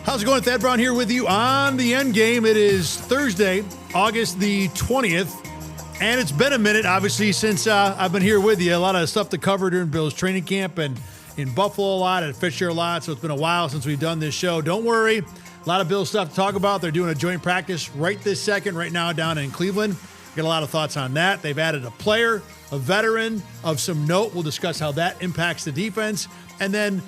How's it going? Thad Brown here with you on the Endgame. It is Thursday, August the 20th, and it's been a minute, obviously, since I've been here with you. A lot of stuff to cover during Bills training camp and in Buffalo a lot, at Fisher a lot, so it's been a while since we've done this show. Don't worry, a lot of Bills stuff to talk about. They're doing a joint practice right this second, right now down in Cleveland. Got a lot of thoughts on that. They've added a player, a veteran of some note. We'll discuss how that impacts the defense, and then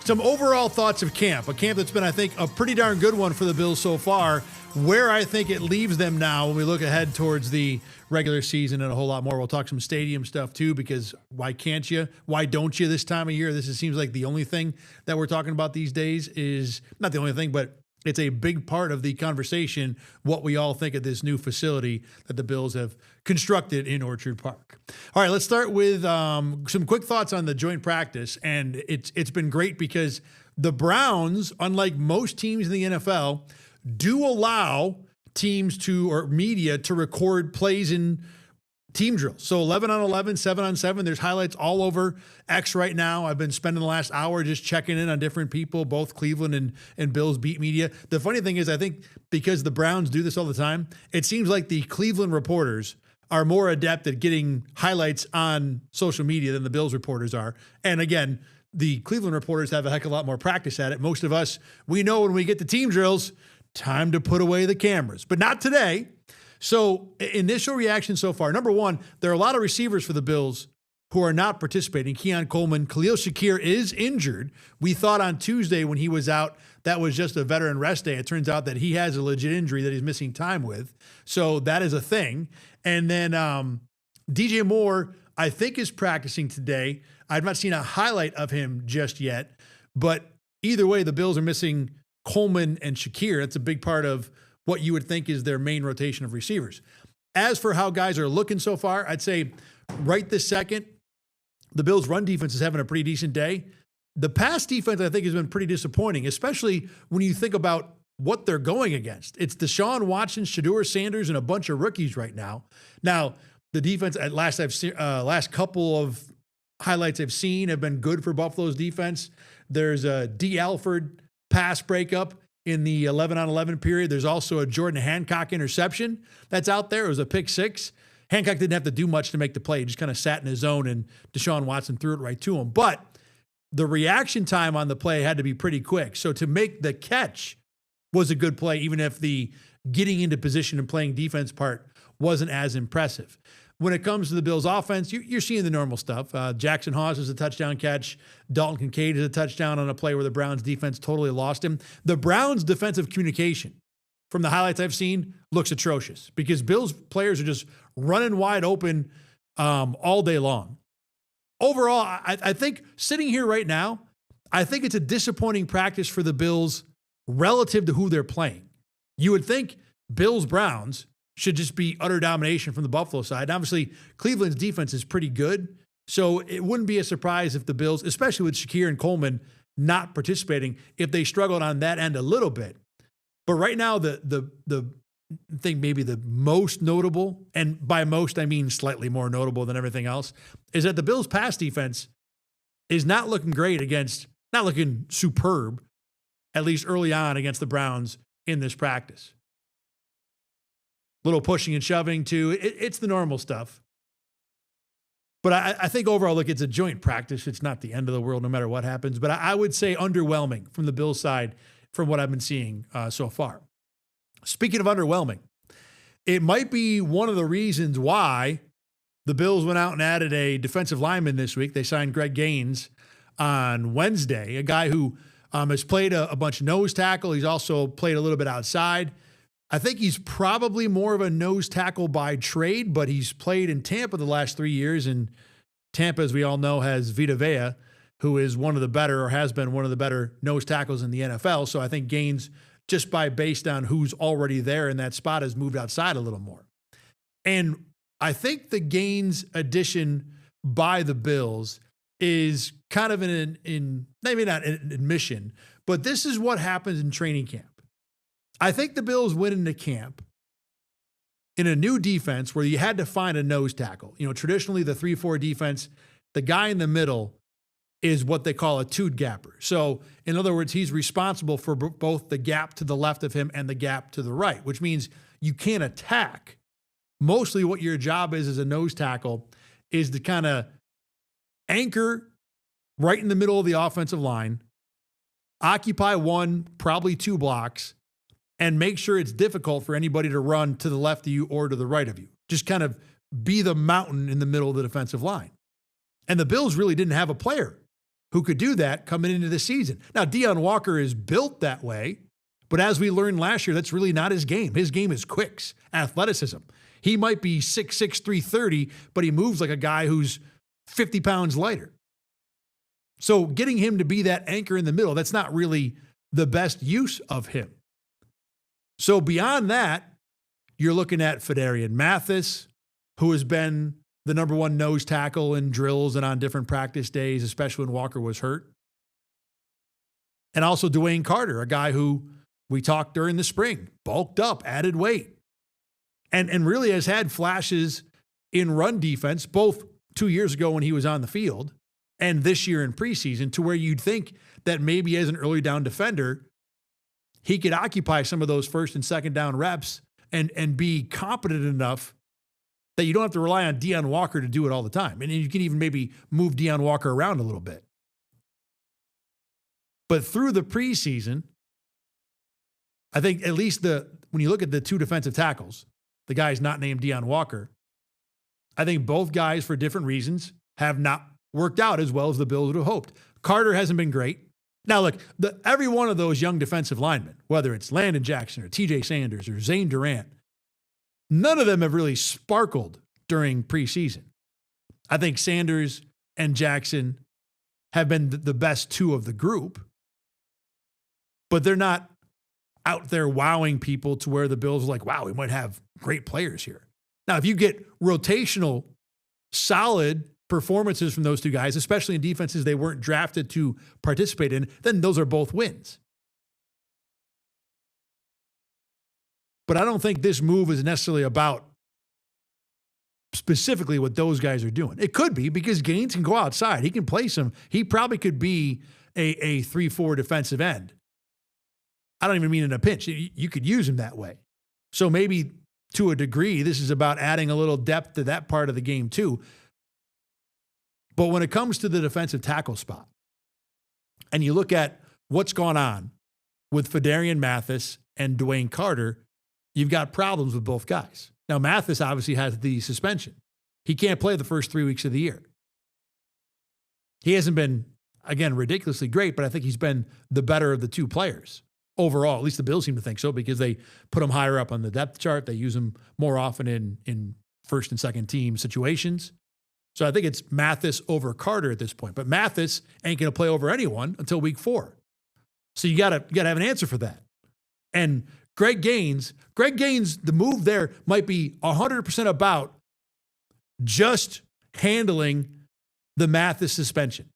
some overall thoughts of camp, a camp that's been, I think, a pretty darn good one for the Bills so far, where I think it leaves them now when we look ahead towards the regular season and a whole lot more. We'll talk some stadium stuff too, because why can't you? Why don't you this time of year? This seems like the only thing that we're talking about these days is, not the only thing, but it's a big part of the conversation, what we all think of this new facility that the Bills have constructed in Orchard Park. All right, let's start with some quick thoughts on the joint practice. And it's been great because the Browns, unlike most teams in the NFL, do allow teams to, or media, to record plays in team drills. So 11 on 11, 7 on 7. There's highlights all over X right now. I've been spending the last hour just checking in on different people, both Cleveland and Bills beat media. The funny thing is, I think because the Browns do this all the time, it seems like the Cleveland reporters are more adept at getting highlights on social media than the Bills reporters are. And again, the Cleveland reporters have a heck of a lot more practice at it. Most of us, we know when we get to team drills, time to put away the cameras, but not today. So initial reaction so far, number one, there are a lot of receivers for the Bills who are not participating. Keon Coleman, Khalil Shakir is injured. We thought on Tuesday when he was out, that was just a veteran rest day. It turns out that he has a legit injury that he's missing time with. So that is a thing. And then DJ Moore, I think, is practicing today. I've not seen a highlight of him just yet. But either way, the Bills are missing Coleman and Shakir. That's a big part of what you would think is their main rotation of receivers. As for how guys are looking so far, I'd say right this second, the Bills' run defense is having a pretty decent day. The pass defense, I think, has been pretty disappointing, especially when you think about what they're going against. It's Deshaun Watson, Shedeur Sanders, and a bunch of rookies right now. Now, the defense at last couple of highlights I've seen have been good for Buffalo's defense. There's a D. Alford pass breakup in the 11 on 11 period. There's also a Jordan Hancock interception that's out there. It was a pick six. Hancock didn't have to do much to make the play. He just kind of sat in his zone, and Deshaun Watson threw it right to him. But the reaction time on the play had to be pretty quick. So to make the catch was a good play, even if the getting into position and playing defense part wasn't as impressive. When it comes to the Bills' offense, you're seeing the normal stuff. Jackson Hawes is a touchdown catch. Dalton Kincaid is a touchdown on a play where the Browns' defense totally lost him. The Browns' defensive communication, from the highlights I've seen, looks atrocious because Bills players are just running wide open all day long. Overall, I think sitting here right now, I think it's a disappointing practice for the Bills relative to who they're playing. You would think Bills-Browns should just be utter domination from the Buffalo side. And obviously, Cleveland's defense is pretty good, so it wouldn't be a surprise if the Bills, especially with Shakir and Coleman not participating, if they struggled on that end a little bit. But right now, the thing maybe the most notable, and by most I mean slightly more notable than everything else, is that the Bills' pass defense is not looking great not looking superb, at least early on against the Browns in this practice. Little pushing and shoving too. It's the normal stuff. But I think overall, look, it's a joint practice. It's not the end of the world no matter what happens. But I would say underwhelming from the Bills side from what I've been seeing so far. Speaking of underwhelming, it might be one of the reasons why the Bills went out and added a defensive lineman this week. They signed Greg Gaines on Wednesday, a guy who has played a bunch of nose tackle. He's also played a little bit outside. I think he's probably more of a nose tackle by trade, but he's played in Tampa the last 3 years, and Tampa, as we all know, has Vita Vea, who is one of the better, or has been one of the better nose tackles in the NFL. So I think Gaines, just based on who's already there in that spot, has moved outside a little more. And I think the Gaines addition by the Bills is kind of maybe not an admission, but this is what happens in training camp. I think the Bills went into camp in a new defense where you had to find a nose tackle. You know, traditionally the 3-4 defense, the guy in the middle is what they call a toed gapper. So, in other words, he's responsible for both the gap to the left of him and the gap to the right, which means you can't attack. Mostly what your job is as a nose tackle is to kind of anchor right in the middle of the offensive line, occupy one, probably two blocks, and make sure it's difficult for anybody to run to the left of you or to the right of you. Just kind of be the mountain in the middle of the defensive line. And the Bills really didn't have a player who could do that coming into the season. Now, Deion Walker is built that way, but as we learned last year, that's really not his game. His game is quicks, athleticism. He might be 6'6", 330, but he moves like a guy who's 50 pounds lighter. So getting him to be that anchor in the middle, that's not really the best use of him. So beyond that, you're looking at Phidarian Mathis, who has been the number one nose tackle in drills and on different practice days, especially when Walker was hurt. And also Dwayne Carter, a guy who we talked during the spring, bulked up, added weight, and really has had flashes in run defense, both 2 years ago when he was on the field and this year in preseason, to where you'd think that maybe as an early down defender, he could occupy some of those first and second down reps and be competent enough that you don't have to rely on Deion Walker to do it all the time. And you can even maybe move Deion Walker around a little bit. But through the preseason, I think at least when you look at the two defensive tackles, the guy's not named Deion Walker, I think both guys, for different reasons, have not worked out as well as the Bills would have hoped. Carter hasn't been great. Now, look, every one of those young defensive linemen, whether it's Landon Jackson or TJ Sanders or Zane Durant, none of them have really sparkled during preseason. I think Sanders and Jackson have been the best two of the group, but they're not out there wowing people to where the Bills are like, wow, we might have great players here. Now, if you get rotational, solid performances from those two guys, especially in defenses they weren't drafted to participate in, then those are both wins. But I don't think this move is necessarily about specifically what those guys are doing. It could be, because Gaines can go outside. He can play some. He probably could be a 3-4 defensive end. I don't even mean in a pinch. You could use him that way. So maybe to a degree, this is about adding a little depth to that part of the game too. But when it comes to the defensive tackle spot, and you look at what's gone on with Phidarian Mathis and Dwayne Carter, you've got problems with both guys. Now, Mathis obviously has the suspension. He can't play the first 3 weeks of the year. He hasn't been, again, ridiculously great, but I think he's been the better of the two players overall. At least the Bills seem to think so, because they put him higher up on the depth chart. They use him more often in first and second team situations. So I think it's Mathis over Carter at this point. But Mathis ain't going to play over anyone until week 4. So you got to have an answer for that. And Greg Gaines, the move there might be 100% about just handling the Mathis suspension.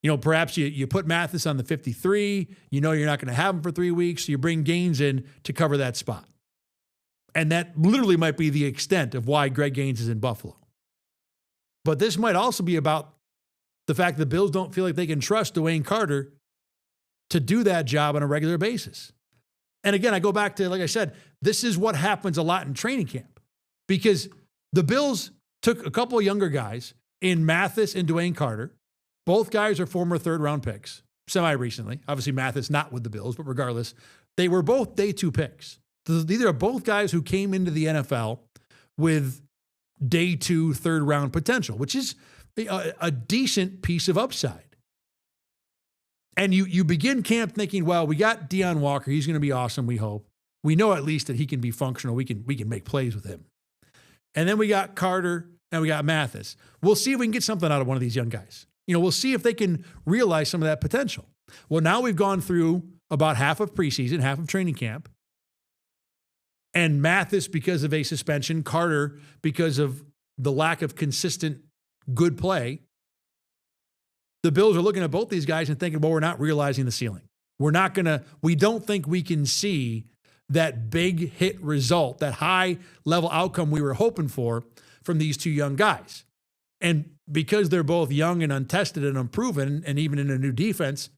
You know, perhaps you put Mathis on the 53. You know you're not going to have him for 3 weeks, so you bring Gaines in to cover that spot. And that literally might be the extent of why Greg Gaines is in Buffalo. But this might also be about the fact that the Bills don't feel like they can trust Dwayne Carter to do that job on a regular basis. And again, I go back to, like I said, this is what happens a lot in training camp, because the Bills took a couple of younger guys in Mathis and Dwayne Carter. Both guys are former third-round picks, semi-recently. Obviously, Mathis not with the Bills, but regardless, they were both day 2 picks. These are both guys who came into the NFL with day 2, third-round potential, which is a decent piece of upside. And you begin camp thinking, well, we got Deion Walker. He's going to be awesome, we hope. We know at least that he can be functional. We can make plays with him. And then we got Carter and we got Mathis. We'll see if we can get something out of one of these young guys. You know, we'll see if they can realize some of that potential. Well, now we've gone through about half of preseason, half of training camp. And Mathis because of a suspension, Carter because of the lack of consistent good play. The Bills are looking at both these guys and thinking, well, we're not realizing the ceiling. We don't think we can see that big hit result, that high level outcome we were hoping for from these two young guys. And because they're both young and untested and unproven, and even in a new defense,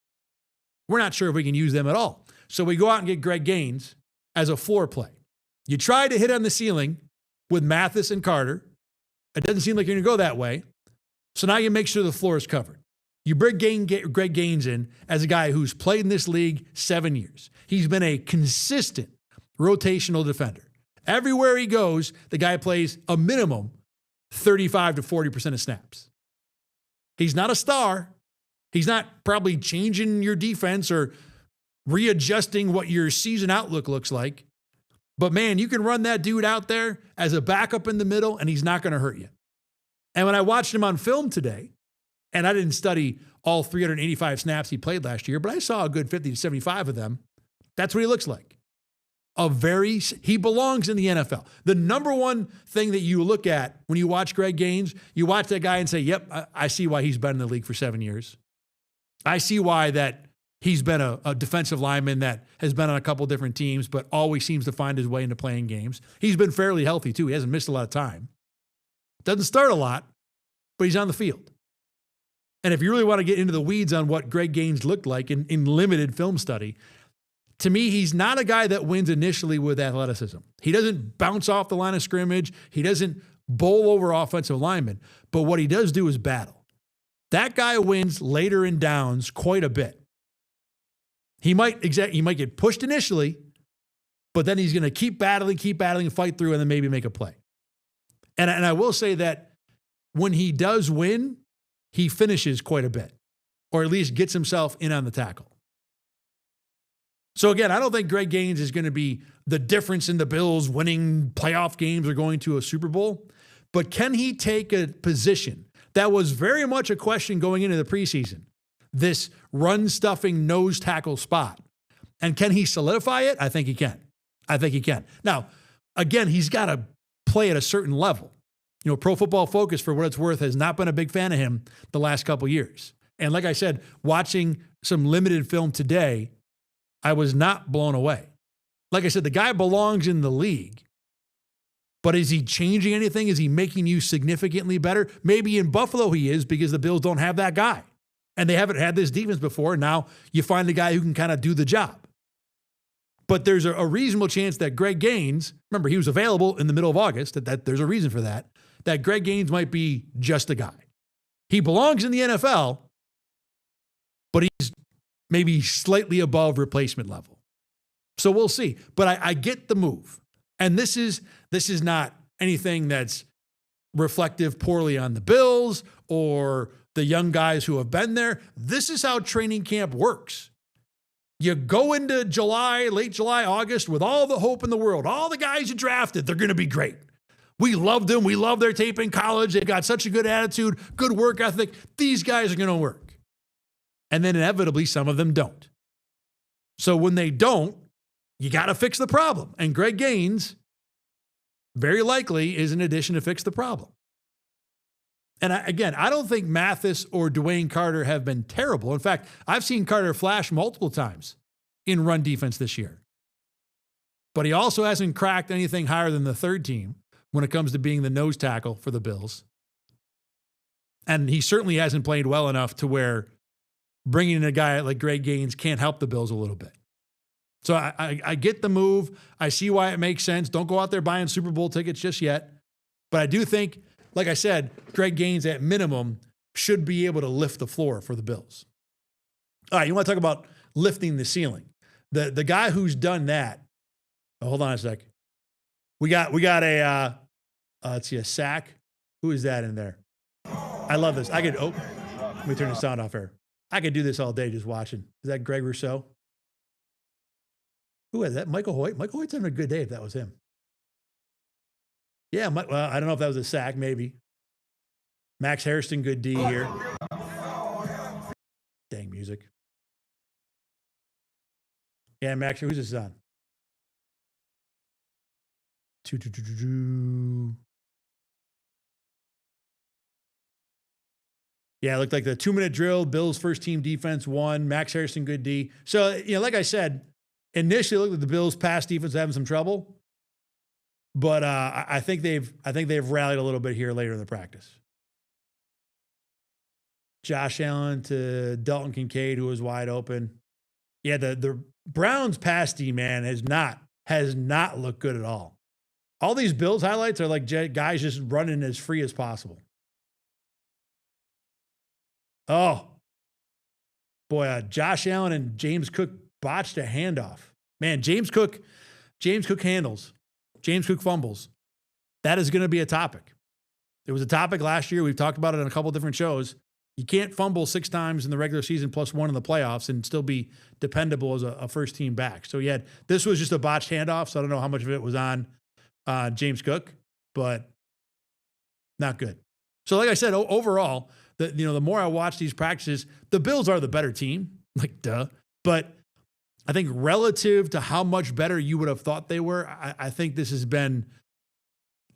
we're not sure if we can use them at all. So we go out and get Greg Gaines as a floor play. You try to hit on the ceiling with Mathis and Carter. It doesn't seem like you're going to go that way. So now you make sure the floor is covered. You bring Greg Gaines in as a guy who's played in this league 7 years. He's been a consistent rotational defender. Everywhere he goes, the guy plays a minimum 35 to 40% of snaps. He's not a star. He's not probably changing your defense or readjusting what your season outlook looks like. But man, you can run that dude out there as a backup in the middle, and he's not going to hurt you. And when I watched him on film today, and I didn't study all 385 snaps he played last year, but I saw a good 50 to 75 of them. That's what he looks like. He belongs in the NFL. The number one thing that you look at when you watch Greg Gaines, you watch that guy and say, yep, I see why he's been in the league for 7 years. I see why that he's been a defensive lineman that has been on a couple different teams, but always seems to find his way into playing games. He's been fairly healthy too. He hasn't missed a lot of time. Doesn't start a lot, but he's on the field. And if you really want to get into the weeds on what Greg Gaines looked like in limited film study, to me, he's not a guy that wins initially with athleticism. He doesn't bounce off the line of scrimmage. He doesn't bowl over offensive linemen. But what he does do is battle. That guy wins later in downs quite a bit. He might get pushed initially, but then he's going to keep battling, and fight through, and then maybe make a play. And I will say that when he does win, he finishes quite a bit, or at least gets himself in on the tackle. So again, I don't think Greg Gaines is going to be the difference in the Bills winning playoff games or going to a Super Bowl, but can he take a position that was very much a question going into the preseason, this run-stuffing nose tackle spot, and can he solidify it? I think he can. Now, again, he's got to play at a certain level. You know, Pro Football Focus, for what it's worth, has not been a big fan of him the last couple years. And like I said, watching some limited film today, I was not blown away. Like I said, the guy belongs in the league. But is he changing anything? Is he making you significantly better? Maybe in Buffalo he is, because the Bills don't have that guy. And they haven't had this defense before. Now you find a guy who can kind of do the job. But there's a reasonable chance that Greg Gaines, remember, he was available in the middle of August, that there's a reason for that Greg Gaines might be just a guy. He belongs in the NFL, but he's maybe slightly above replacement level. So we'll see. But I get the move. And this is not anything that's reflective poorly on the Bills or the young guys who have been there. This is how training camp works. You go into late July, August with all the hope in the world. All the guys you drafted, they're going to be great. We loved them. We love their tape in college. They've got such a good attitude, good work ethic. These guys are going to work. And then inevitably, some of them don't. So when they don't, you got to fix the problem. And Greg Gaines, very likely, is an addition to fix the problem. And I don't think Mathis or Dwayne Carter have been terrible. In fact, I've seen Carter flash multiple times in run defense this year. But he also hasn't cracked anything higher than the third team when it comes to being the nose tackle for the Bills. And he certainly hasn't played well enough to where bringing in a guy like Greg Gaines can't help the Bills a little bit. So I get the move. I see why it makes sense. Don't go out there buying Super Bowl tickets just yet. But I do think, like I said, Greg Gaines at minimum should be able to lift the floor for the Bills. All right, you want to talk about lifting the ceiling. The guy who's done that, hold on a sec. We got a, let's see, a sack. Who is that in there? I love this. Let me turn the sound off here. I could do this all day just watching. Is that Greg Rousseau? Who is that? Michael Hoyt? Michael Hoyt's having a good day if that was him. Yeah, well, I don't know if that was a sack, maybe. Max Harrison, good D here. Dang music. Yeah, Max, who's his son? Yeah, it looked like the 2-minute drill. Bills first team defense won. Max Harrison, good D. So, like I said, initially it looked like the Bills pass defense was having some trouble. But I think they've rallied a little bit here later in the practice. Josh Allen to Dalton Kincaid, who was wide open. Yeah, the Browns pass D, man, has not looked good at all. All these Bills highlights are like guys just running as free as possible. Oh, boy, Josh Allen and James Cook botched a handoff. Man, James Cook handles. James Cook fumbles. That is going to be a topic. It was a topic last year. We've talked about it on a couple of different shows. You can't fumble 6 times in the regular season plus 1 in the playoffs and still be dependable as a first-team back. So, this was just a botched handoff, so I don't know how much of it was on James Cook, but not good. So, like I said, overall, the more I watch these practices, the Bills are the better team, like duh. But I think relative to how much better you would have thought they were, I think this has been,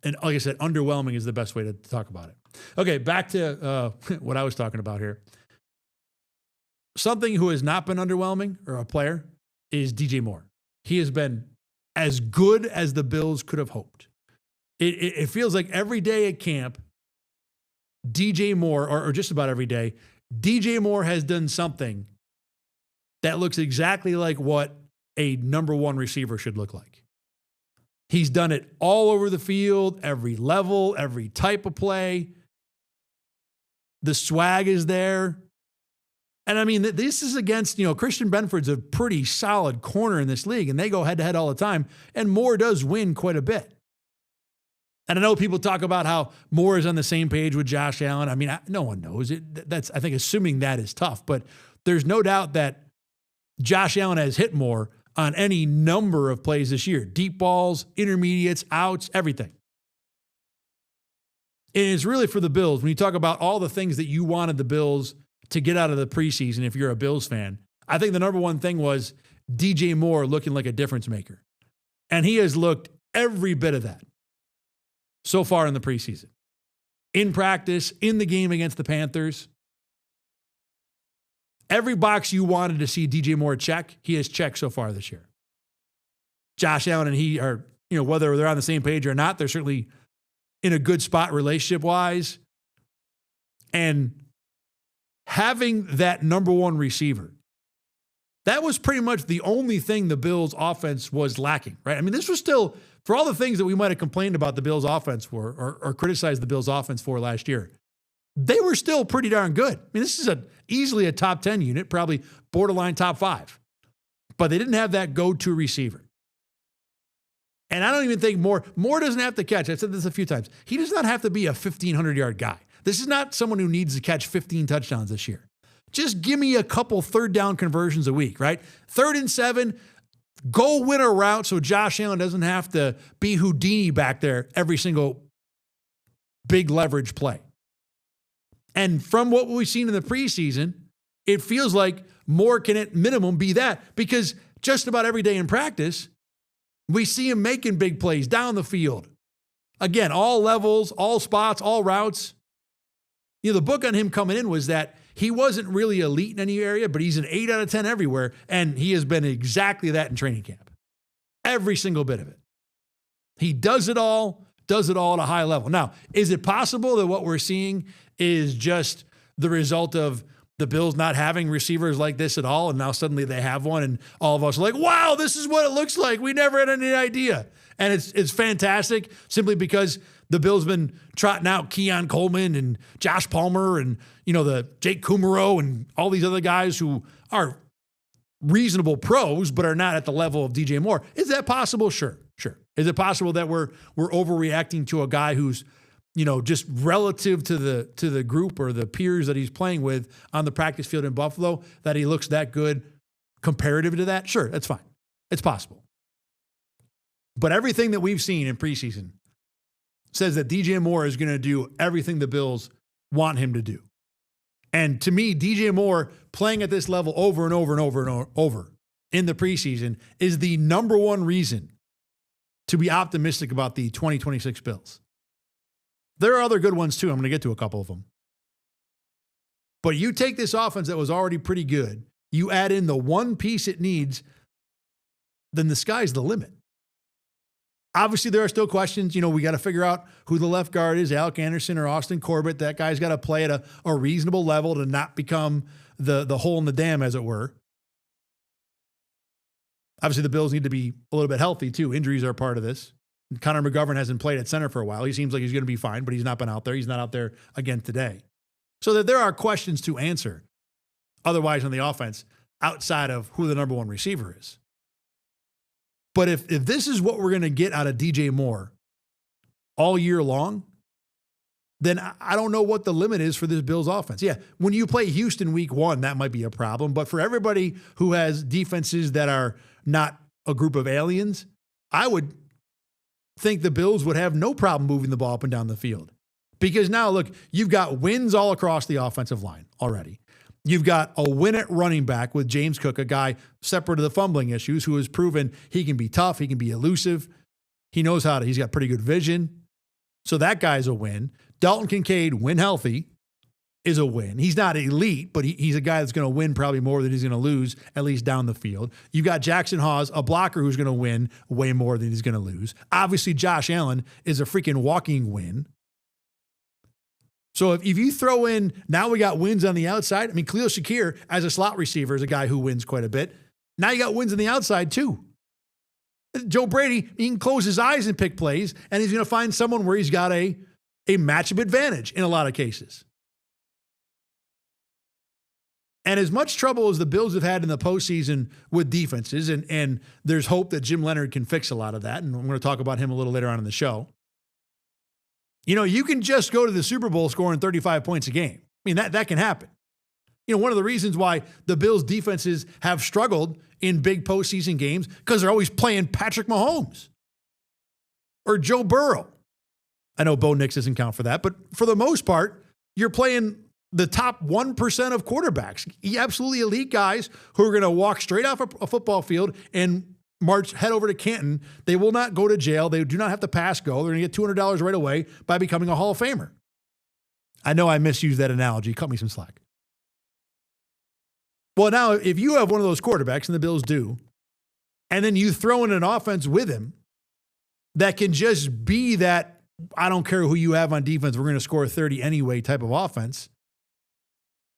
and like I said, underwhelming is the best way to talk about it. Okay, back to what I was talking about here. Something who has not been underwhelming, or a player, is DJ Moore. He has been as good as the Bills could have hoped. It feels like every day at camp, DJ Moore, or just about every day, DJ Moore has done something that looks exactly like what a number 1 receiver should look like. He's done it all over the field, every level, every type of play. The swag is there. And I mean, this is against, Christian Benford's a pretty solid corner in this league, and they go head-to-head all the time, and Moore does win quite a bit. And I know people talk about how Moore is on the same page with Josh Allen. I mean, no one knows it. That's, I think, assuming that is tough, but there's no doubt that Josh Allen has hit Moore on any number of plays this year. Deep balls, intermediates, outs, everything. And it's really for the Bills. When you talk about all the things that you wanted the Bills to get out of the preseason, if you're a Bills fan, I think the number one thing was DJ Moore looking like a difference maker. And he has looked every bit of that so far in the preseason. In practice, in the game against the Panthers. Every box you wanted to see DJ Moore check, he has checked so far this year. Josh Allen and he are, whether they're on the same page or not, they're certainly in a good spot relationship-wise. And having that number 1 receiver, that was pretty much the only thing the Bills' offense was lacking, right? I mean, this was still, for all the things that we might have complained about the Bills' offense for or criticized the Bills' offense for last year, they were still pretty darn good. I mean, this is easily a top 10 unit, probably borderline top 5. But they didn't have that go-to receiver. And I don't even think Moore doesn't have to catch. I've said this a few times. He does not have to be a 1,500-yard guy. This is not someone who needs to catch 15 touchdowns this year. Just give me a couple third down conversions a week, right? 3rd and 7, go win a route so Josh Allen doesn't have to be Houdini back there every single big leverage play. And from what we've seen in the preseason, it feels like Moore can at minimum be that, because just about every day in practice, we see him making big plays down the field. Again, all levels, all spots, all routes. The book on him coming in was that he wasn't really elite in any area, but he's an 8 out of 10 everywhere, and he has been exactly that in training camp. Every single bit of it. He does it all at a high level. Now, is it possible that what we're seeing is just the result of the Bills not having receivers like this at all, and now suddenly they have one, and all of us are like, wow, this is what it looks like. We never had any idea. And it's fantastic simply because the Bills been trotting out Keon Coleman and Josh Palmer and, the Jake Kumaro and all these other guys who are reasonable pros but are not at the level of DJ Moore. Is that possible? Sure. Is it possible that we're overreacting to a guy who's, just relative to the group or the peers that he's playing with on the practice field in Buffalo, that he looks that good comparative to that? Sure, that's fine. It's possible. But everything that we've seen in preseason says that DJ Moore is going to do everything the Bills want him to do. And to me, DJ Moore playing at this level over and over and over and over in the preseason is the number 1 reason to be optimistic about the 2026 Bills. There are other good ones too. I'm going to get to a couple of them. But you take this offense that was already pretty good, you add in the one piece it needs, then the sky's the limit. Obviously, there are still questions. We got to figure out who the left guard is, Alec Anderson or Austin Corbett. That guy's got to play at a reasonable level to not become the hole in the dam, as it were. Obviously, the Bills need to be a little bit healthy, too. Injuries are a part of this. Connor McGovern hasn't played at center for a while. He seems like he's going to be fine, but he's not been out there. He's not out there again today. So that there are questions to answer otherwise on the offense outside of who the number one receiver is. But if this is what we're going to get out of DJ Moore all year long, then I don't know what the limit is for this Bills offense. Yeah, when you play Houston week 1, that might be a problem. But for everybody who has defenses that are not a group of aliens, I would think the Bills would have no problem moving the ball up and down the field. Because now, look, you've got wins all across the offensive line already. You've got a win at running back with James Cook, a guy separate of the fumbling issues, who has proven he can be tough, he can be elusive. He knows he's got pretty good vision. So that guy's a win. Dalton Kincaid, when healthy, is a win. He's not elite, but he's a guy that's going to win probably more than he's going to lose, at least down the field. You've got Jackson Hawes, a blocker who's going to win way more than he's going to lose. Obviously, Josh Allen is a freaking walking win. So if you throw in, now we got wins on the outside. I mean, Khalil Shakir as a slot receiver is a guy who wins quite a bit. Now you got wins on the outside too. Joe Brady, he can close his eyes and pick plays, and he's going to find someone where he's got a matchup advantage in a lot of cases. And as much trouble as the Bills have had in the postseason with defenses, and there's hope that Jim Leonhard can fix a lot of that, and I'm going to talk about him a little later on in the show. You can just go to the Super Bowl scoring 35 points a game. I mean, that can happen. One of the reasons why the Bills' defenses have struggled in big postseason games because they're always playing Patrick Mahomes or Joe Burrow. I know Bo Nix doesn't count for that, but for the most part, you're playing the top 1% of quarterbacks, absolutely elite guys who are going to walk straight off a football field and head over to Canton. They will not go to jail. They do not have to pass go. They're going to get $200 right away by becoming a Hall of Famer. I know I misused that analogy. Cut me some slack. Well, now, if you have one of those quarterbacks, and the Bills do, and then you throw in an offense with him that can just be that, I don't care who you have on defense, we're going to score 30 anyway type of offense,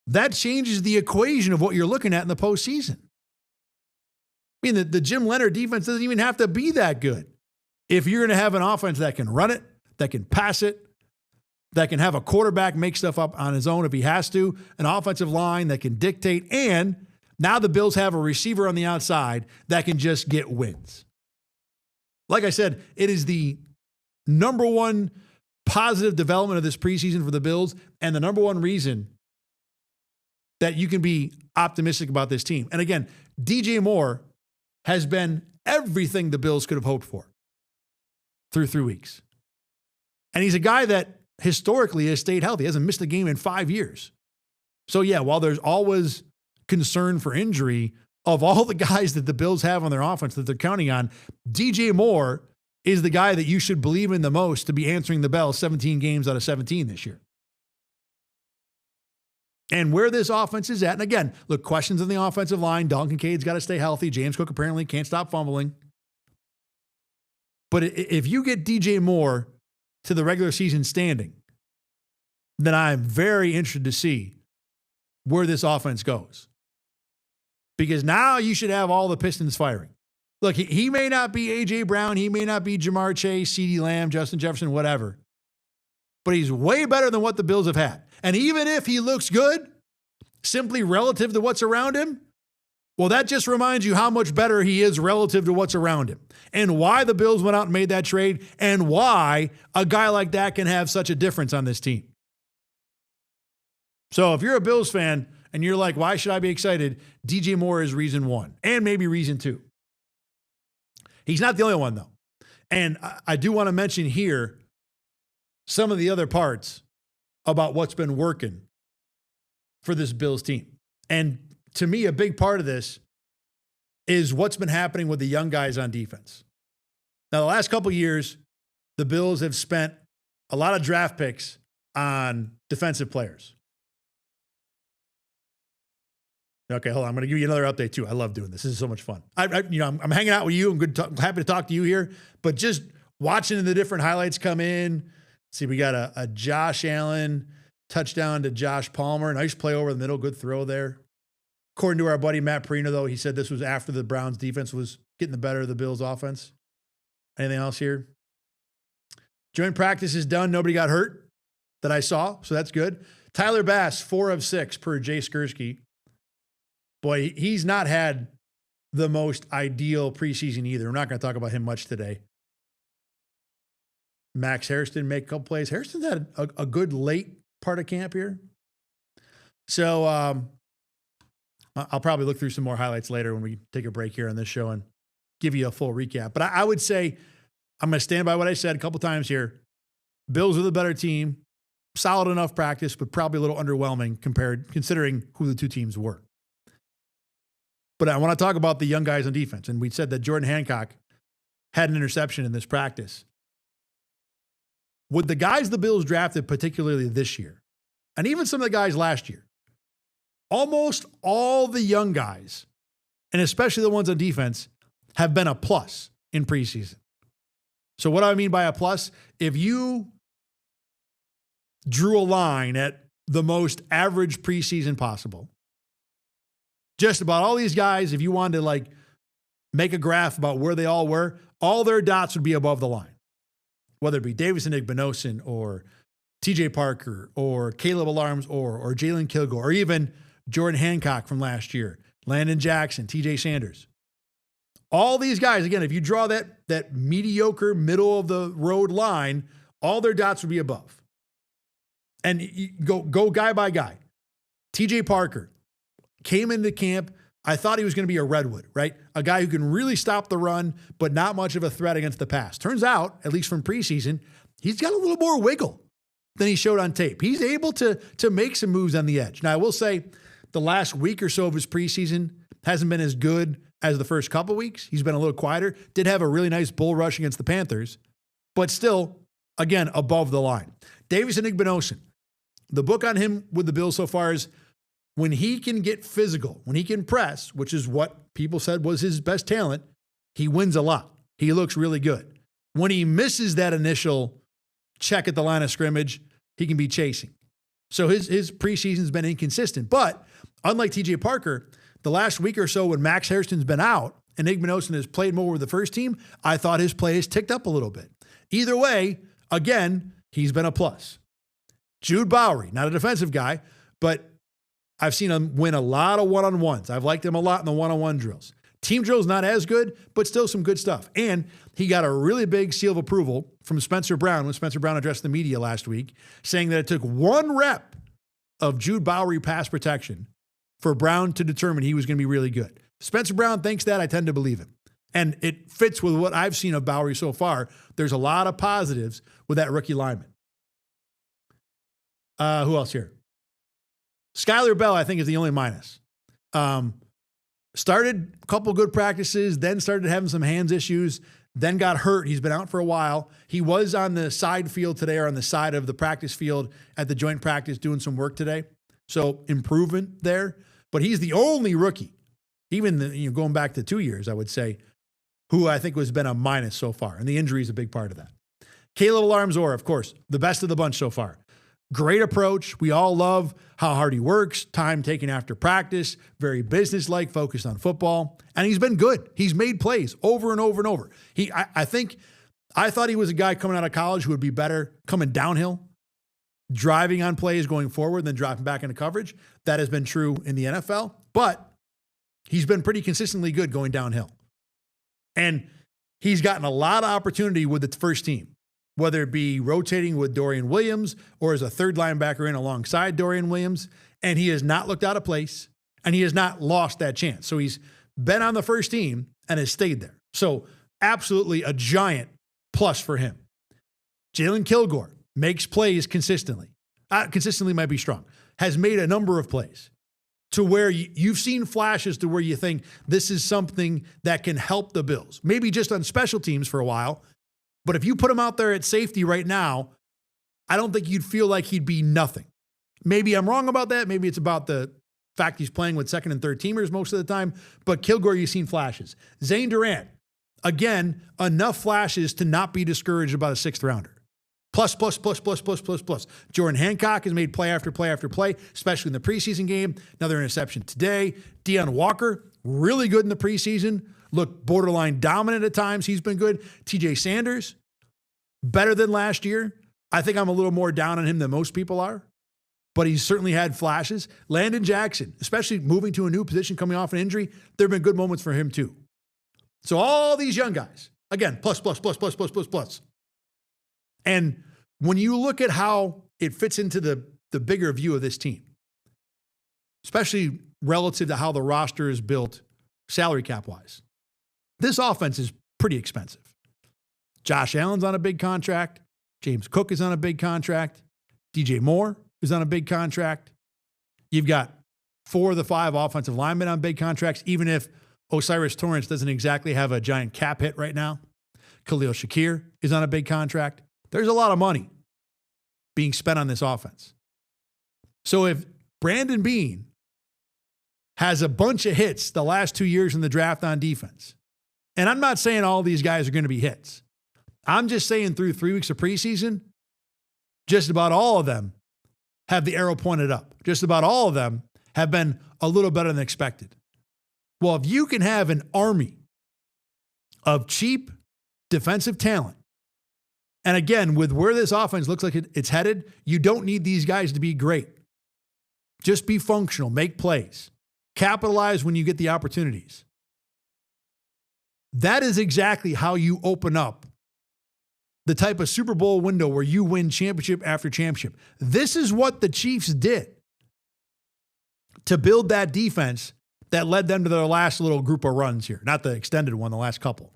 that changes the equation of what you're looking at in the postseason. I mean, the Jim Leonhard defense doesn't even have to be that good. If you're going to have an offense that can run it, that can pass it, that can have a quarterback make stuff up on his own if he has to, an offensive line that can dictate, and now the Bills have a receiver on the outside that can just get wins. Like I said, it is the number one positive development of this preseason for the Bills, and the number one reason that you can be optimistic about this team. And again, DJ Moore has been everything the Bills could have hoped for through 3 weeks. And he's a guy that historically has stayed healthy. He hasn't missed a game in 5 years. So yeah, while there's always concern for injury, of all the guys that the Bills have on their offense that they're counting on, DJ Moore is the guy that you should believe in the most to be answering the bell 17 games out of 17 this year. And where this offense is at, and again, look, questions on the offensive line. Dalton Kincaid's got to stay healthy. James Cook apparently can't stop fumbling. But if you get DJ Moore to the regular season standing, then I'm very interested to see where this offense goes. Because now you should have all the pistons firing. Look, he may not be A.J. Brown. He may not be Jamar Chase, CeeDee Lamb, Justin Jefferson, whatever. But he's way better than what the Bills have had. And even if he looks good, simply relative to what's around him, well, that just reminds you how much better he is relative to what's around him and why the Bills went out and made that trade and why a guy like that can have such a difference on this team. So if you're a Bills fan and you're like, why should I be excited? DJ Moore is reason one and maybe reason two. He's not the only one, though. And I do want to mention here some of the other parts about what's been working for this Bills team. And to me, a big part of this is what's been happening with the young guys on defense. Now, the last couple of years, the Bills have spent a lot of draft picks on defensive players. Okay, hold on. I'm going to give you another update too. I love doing this. This is so much fun. I'm hanging out with you. I'm happy to talk to you here. But just watching the different highlights come in. See, we got a Josh Allen touchdown to Josh Palmer. Nice play over the middle. Good throw there. According to our buddy Matt Perino, though, he said this was after the Browns defense was getting the better of the Bills offense. Anything else here? Joint practice is done. Nobody got hurt that I saw, so that's good. Tyler Bass, 4 of 6 per Jay Skursky. Boy, he's not had the most ideal preseason either. We're not going to talk about him much today. Max Hairston make a couple plays. Hairston's had a good late part of camp here. So I'll probably look through some more highlights later when we take a break here on this show and give you a full recap. But I would say I'm going to stand by what I said a couple times here. Bills are the better team. Solid enough practice, but probably a little underwhelming considering who the two teams were. But I want to talk about the young guys on defense. And we said that Jordan Hancock had an interception in this practice. With the guys the Bills drafted, particularly this year, and even some of the guys last year, almost all the young guys, and especially the ones on defense, have been a plus in preseason. So what do I mean by a plus? If you drew a line at the most average preseason possible, just about all these guys, if you wanted to make a graph about where they all were, all their dots would be above the line. Whether it be Davison Igbinosun or TJ Parker or Caleb Alarms or Jalen Kilgore or even Jordan Hancock from last year, Landon Jackson, TJ Sanders. All these guys, again, if you draw that mediocre middle of the road line, all their dots would be above. And you go guy by guy. TJ Parker came into camp. I thought he was going to be a Redwood, right? A guy who can really stop the run, but not much of a threat against the pass. Turns out, at least from preseason, he's got a little more wiggle than he showed on tape. He's able to make some moves on the edge. Now, I will say the last week or so of his preseason hasn't been as good as the first couple weeks. He's been a little quieter. Did have a really nice bull rush against the Panthers, but still, again, above the line. Davison Igbinosun, the book on him with the Bills so far is when he can get physical, when he can press, which is what people said was his best talent, he wins a lot. He looks really good. When he misses that initial check at the line of scrimmage, he can be chasing. So his preseason's been inconsistent. But unlike TJ Parker, the last week or so when Max Hairston's been out and Igbinosun has played more with the first team, I thought his play has ticked up a little bit. Either way, again, he's been a plus. Jude Bowery, not a defensive guy, but I've seen him win a lot of one-on-ones. I've liked him a lot in the one-on-one drills. Team drills not as good, but still some good stuff. And he got a really big seal of approval from Spencer Brown when Spencer Brown addressed the media last week, saying that it took 1 rep of Jude Bowery pass protection for Brown to determine he was going to be really good. Spencer Brown thinks that. I tend to believe him. And it fits with what I've seen of Bowery so far. There's a lot of positives with that rookie lineman. Who else here? Skylar Bell, I think, is the only minus. Started a couple good practices, then started having some hands issues, then got hurt. He's been out for a while. He was on the side field today or on the side of the practice field at the joint practice doing some work today. So improvement there. But he's the only rookie, even going back to 2 years, I would say, who I think has been a minus so far. And the injury is a big part of that. Caleb Alarms-Orr, of course, the best of the bunch so far. Great approach. We all love how hard he works, time taken after practice, very businesslike, focused on football. And he's been good. He's made plays over and over and over. I thought he was a guy coming out of college who would be better coming downhill, driving on plays going forward than dropping back into coverage. That has been true in the NFL, but he's been pretty consistently good going downhill. And he's gotten a lot of opportunity with the first team, whether it be rotating with Dorian Williams or as a third linebacker in alongside Dorian Williams, and he has not looked out of place, and he has not lost that chance. So he's been on the first team and has stayed there. So absolutely a giant plus for him. Jalen Kilgore makes plays consistently. Consistently might be strong. Has made a number of plays to where you've seen flashes to where you think this is something that can help the Bills. Maybe just on special teams for a while, but if you put him out there at safety right now, I don't think you'd feel like he'd be nothing. Maybe I'm wrong about that. Maybe it's about the fact he's playing with second and third teamers most of the time. But Kilgore, you've seen flashes. Zane Durant, Again, enough flashes to not be discouraged about a sixth rounder. Plus. Jordan Hancock has made play after play after play, especially in the preseason game. Another interception today. Deion Walker, really good in the preseason. Looked borderline dominant at times. He's been good. TJ Sanders, better than last year. I think I'm a little more down on him than most people are, but he's certainly had flashes. Landon Jackson, especially moving to a new position coming off an injury, there have been good moments for him too. So all these young guys, again, plus. And when you look at how it fits into the bigger view of this team, especially relative to how the roster is built salary cap wise, this offense is pretty expensive. Josh Allen's on a big contract. James Cook is on a big contract. DJ Moore is on a big contract. You've got 4 of the 5 offensive linemen on big contracts, even if Osiris Torrance doesn't exactly have a giant cap hit right now. Khalil Shakir is on a big contract. There's a lot of money being spent on this offense. So if Brandon Beane has a bunch of hits the last 2 years in the draft on defense, and I'm not saying all these guys are going to be hits. I'm just saying through 3 weeks of preseason, just about all of them have the arrow pointed up. Just about all of them have been a little better than expected. Well, if you can have an army of cheap defensive talent, and again, with where this offense looks like it's headed, you don't need these guys to be great. Just be functional, make plays, capitalize when you get the opportunities. That is exactly how you open up the type of Super Bowl window where you win championship after championship. This is what the Chiefs did to build that defense that led them to their last little group of runs here. Not the extended one, the last couple.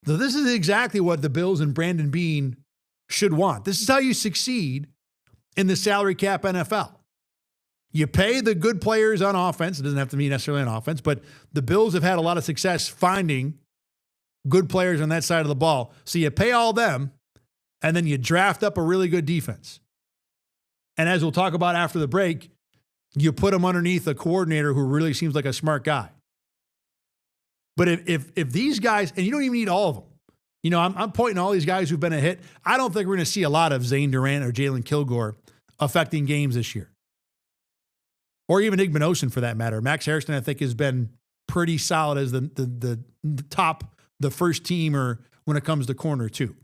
So this is exactly what the Bills and Brandon Beane should want. This is how you succeed in the salary cap NFL. You pay the good players on offense. It doesn't have to be necessarily on offense, but the Bills have had a lot of success finding good players on that side of the ball. So you pay all them, and then you draft up a really good defense. And as we'll talk about after the break, you put them underneath a coordinator who really seems like a smart guy. But if these guys, and you don't even need all of them, you know, I'm pointing all these guys who've been a hit. I don't think we're going to see a lot of Zane Durant or Jalen Kilgore affecting games this year. Or even Igmanosin for that matter. Max Harrison, I think, has been pretty solid as the top, the first teamer when it comes to corner too.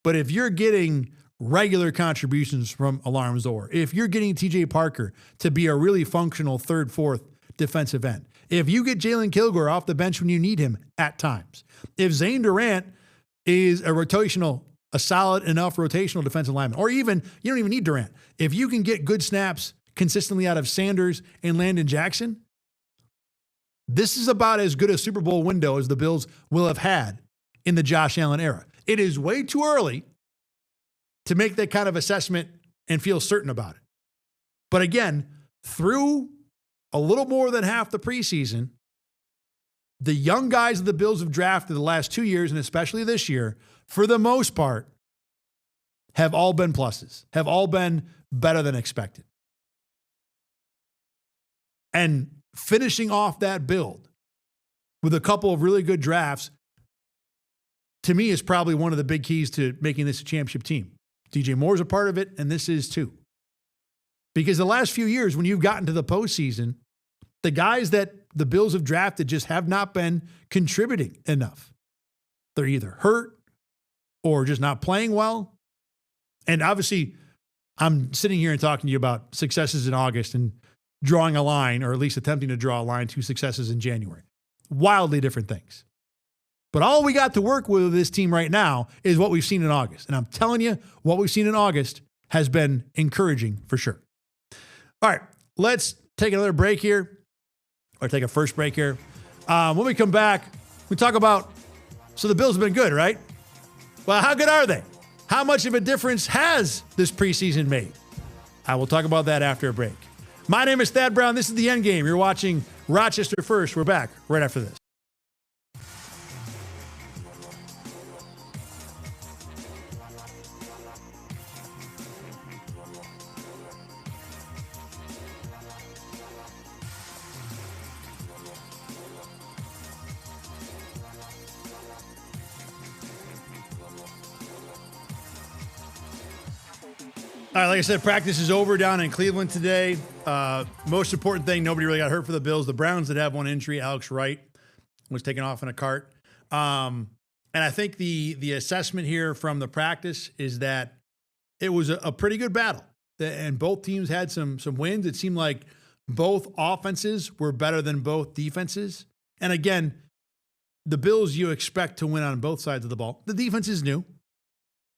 But if you're getting regular contributions from Alarmzor, if you're getting TJ Parker to be a really functional third, fourth defensive end, if you get Jalen Kilgore off the bench when you need him at times, if Zane Durant is a solid enough rotational defensive lineman, or even, you don't even need Durant. If you can get good snaps consistently out of Sanders and Landon Jackson, this is about as good a Super Bowl window as the Bills will have had in the Josh Allen era. It is way too early to make that kind of assessment and feel certain about it. But again, through a little more than half the preseason, the young guys that the Bills have drafted the last 2 years, and especially this year, for the most part, have all been pluses, have all been better than expected. And finishing off that build with a couple of really good drafts, to me, is probably one of the big keys to making this a championship team. DJ Moore's a part of it, and this is too. Because the last few years, when you've gotten to the postseason, the guys that the Bills have drafted just have not been contributing enough. They're either hurt or just not playing well. And obviously, I'm sitting here and talking to you about successes in August and drawing a line, or at least attempting to draw a line to successes in January. Wildly different things. But all we got to work with this team right now is what we've seen in August. And I'm telling you, what we've seen in August has been encouraging for sure. All right, let's take another break here, or take a first break here. When we come back, we talk about, so the Bills have been good, right? Well, how good are they? How much of a difference has this preseason made? I will talk about that after a break. My name is Thad Brown. This is the Endgame. You're watching Rochester First. We're back right after this. All right, like I said, practice is over down in Cleveland today. Most important thing, nobody really got hurt for the Bills. The Browns did have one injury. Alex Wright was taken off in a cart. And I think the assessment here from the practice is that it was a pretty good battle. And both teams had some wins. It seemed like both offenses were better than both defenses. And again, the Bills you expect to win on both sides of the ball. The defense is new.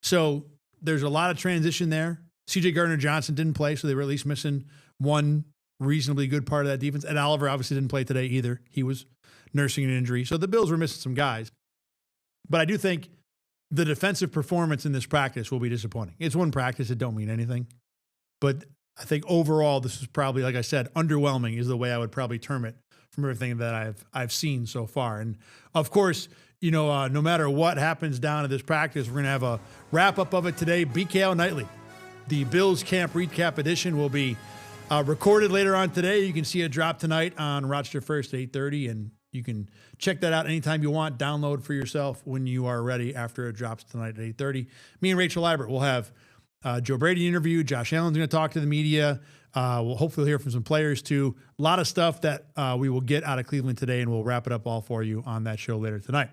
So there's a lot of transition there. C.J. Gardner-Johnson didn't play, so they were at least missing one reasonably good part of that defense. Ed Oliver obviously didn't play today either. He was nursing an injury. So the Bills were missing some guys. But I do think the defensive performance in this practice will be disappointing. It's one practice. It don't mean anything. But I think overall, this is probably, like I said, underwhelming is the way I would probably term it from everything that I've seen so far. And, of course, no matter what happens down at this practice, we're going to have a wrap-up of it today. BKL Nightly. The Bills Camp Recap Edition will be recorded later on today. You can see it drop tonight on Rochester First at 8:30, and you can check that out anytime you want. Download for yourself when you are ready after it drops tonight at 8:30. Me and Rachel Liebert will have Joe Brady interview. Josh Allen's going to talk to the media. We'll hopefully hear from some players too. A lot of stuff that we will get out of Cleveland today, and we'll wrap it up all for you on that show later tonight.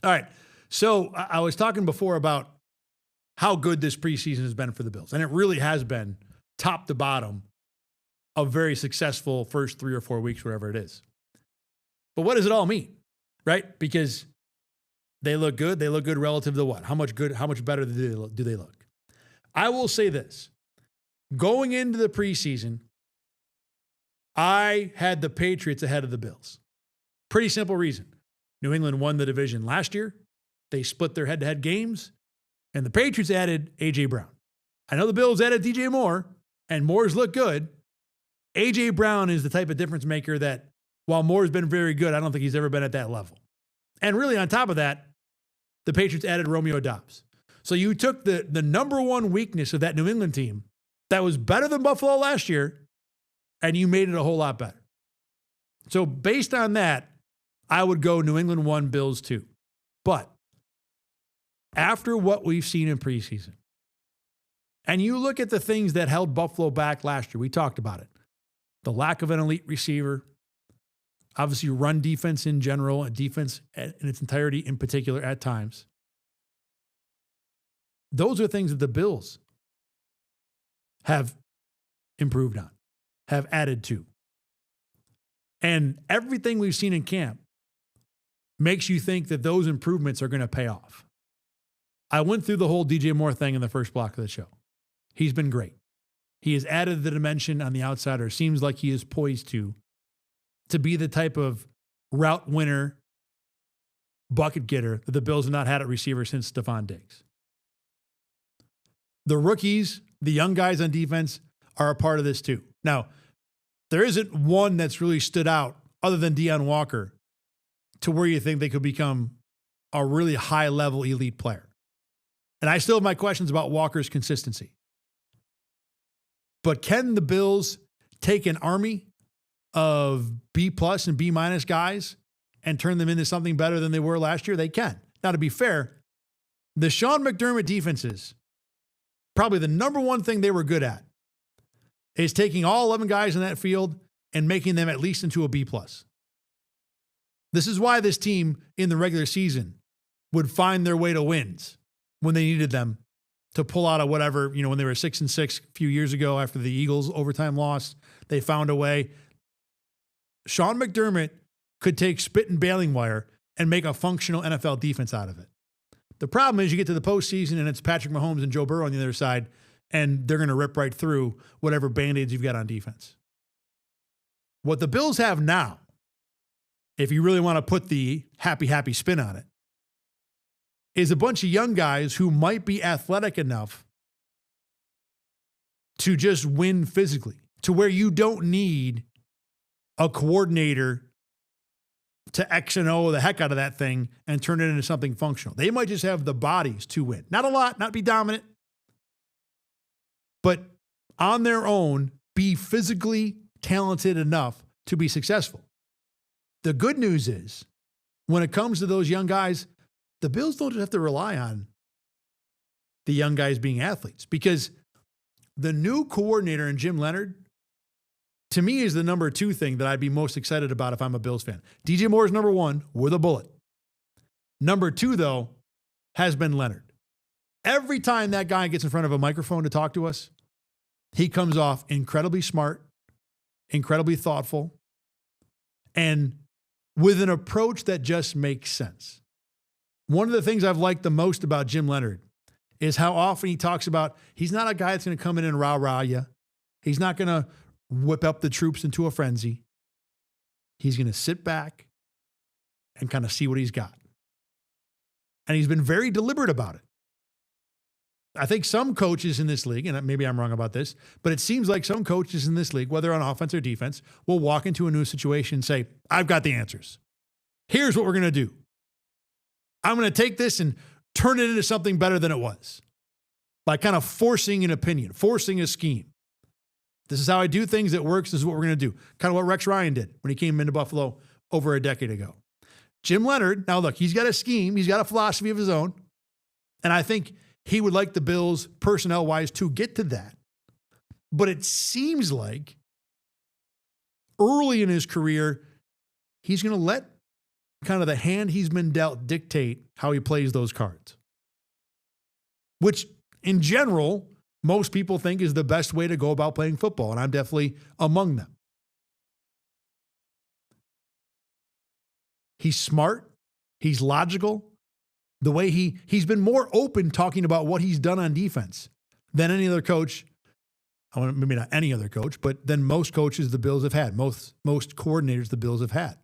All right. So I was talking before about how good this preseason has been for the Bills. And it really has been, top to bottom, a very successful first 3 or 4 weeks, whatever it is. But what does it all mean, right? Because they look good. They look good relative to what? How much better do they look? I will say this. Going into the preseason, I had the Patriots ahead of the Bills. Pretty simple reason. New England won the division last year. They split their head-to-head games. And the Patriots added A.J. Brown. I know the Bills added DJ Moore, and Moore's looked good. A.J. Brown is the type of difference maker that, while Moore's been very good, I don't think he's ever been at that level. And really, on top of that, the Patriots added Romeo Doubs. So you took the number one weakness of that New England team that was better than Buffalo last year, and you made it a whole lot better. So based on that, I would go New England 1, Bills 2. But after what we've seen in preseason, and you look at the things that held Buffalo back last year, we talked about it. The lack of an elite receiver, obviously run defense in general, and defense in its entirety in particular at times. Those are things that the Bills have improved on, have added to. And everything we've seen in camp makes you think that those improvements are going to pay off. I went through the whole DJ Moore thing in the first block of the show. He's been great. He has added the dimension on the outside, or seems like he is poised to be the type of route winner, bucket getter that the Bills have not had at receiver since Stephon Diggs. The rookies, the young guys on defense, are a part of this too. Now, there isn't one that's really stood out other than Deion Walker to where you think they could become a really high-level elite player. And I still have my questions about Walker's consistency. But can the Bills take an army of B+ and B- guys and turn them into something better than they were last year? They can. Now, to be fair, the Sean McDermott defenses, probably the number one thing they were good at is taking all 11 guys in that field and making them at least into a B+. This is why this team in the regular season would find their way to wins when they needed them to pull out of whatever, when they were 6-6 a few years ago after the Eagles' overtime loss, they found a way. Sean McDermott could take spit and baling wire and make a functional NFL defense out of it. The problem is you get to the postseason and it's Patrick Mahomes and Joe Burrow on the other side, and they're going to rip right through whatever Band-Aids you've got on defense. What the Bills have now, if you really want to put the happy spin on it, is a bunch of young guys who might be athletic enough to just win physically, to where you don't need a coordinator to X and O the heck out of that thing and turn it into something functional. They might just have the bodies to win. Not a lot, not be dominant, but on their own, be physically talented enough to be successful. The good news is, when it comes to those young guys, the Bills don't just have to rely on the young guys being athletes, because the new coordinator in Jim Leonard, to me, is the number 2 thing that I'd be most excited about if I'm a Bills fan. DJ Moore is number 1 with a bullet. Number 2, though, has been Leonard. Every time that guy gets in front of a microphone to talk to us, he comes off incredibly smart, incredibly thoughtful, and with an approach that just makes sense. One of the things I've liked the most about Jim Leonard is how often he talks about he's not a guy that's going to come in and rah-rah you. He's not going to whip up the troops into a frenzy. He's going to sit back and kind of see what he's got. And he's been very deliberate about it. I think some coaches in this league, and maybe I'm wrong about this, but it seems like some coaches in this league, whether on offense or defense, will walk into a new situation and say, I've got the answers. Here's what we're going to do. I'm going to take this and turn it into something better than it was by kind of forcing an opinion, forcing a scheme. This is how I do things. It works. This is what we're going to do. Kind of what Rex Ryan did when he came into Buffalo over a decade ago. Jim Leonard, now look, he's got a scheme. He's got a philosophy of his own. And I think he would like the Bills, personnel-wise, to get to that. But it seems like early in his career, he's going to let kind of the hand he's been dealt dictate how he plays those cards. Which, in general, most people think is the best way to go about playing football, and I'm definitely among them. He's smart. He's logical. The way he's been more open talking about what he's done on defense than any other coach. Maybe not any other coach, but than most coaches the Bills have had, most coordinators the Bills have had.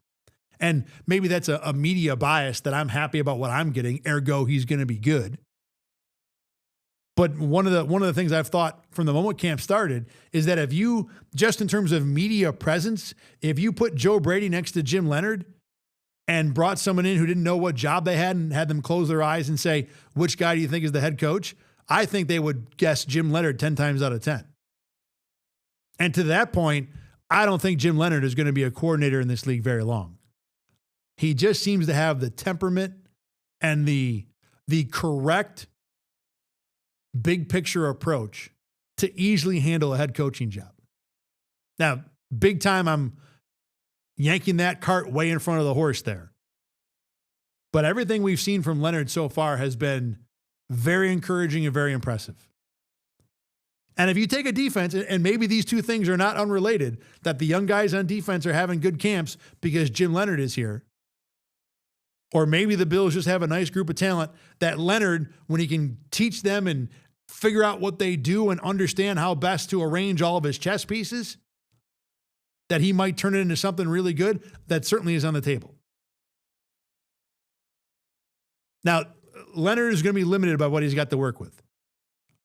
And maybe that's a media bias that I'm happy about what I'm getting, ergo he's going to be good. But one of the things I've thought from the moment camp started is that if you, just in terms of media presence, if you put Joe Brady next to Jim Leonard and brought someone in who didn't know what job they had and had them close their eyes and say, which guy do you think is the head coach? I think they would guess Jim Leonard 10 times out of 10. And to that point, I don't think Jim Leonard is going to be a coordinator in this league very long. He just seems to have the temperament and the correct big picture approach to easily handle a head coaching job. Now, big time, I'm yanking that cart way in front of the horse there. But everything we've seen from Leonard so far has been very encouraging and very impressive. And if you take a defense, and maybe these two things are not unrelated, that the young guys on defense are having good camps because Jim Leonard is here, or maybe the Bills just have a nice group of talent that Leonard, when he can teach them and figure out what they do and understand how best to arrange all of his chess pieces, that he might turn it into something really good, that certainly is on the table. Now, Leonard is going to be limited by what he's got to work with.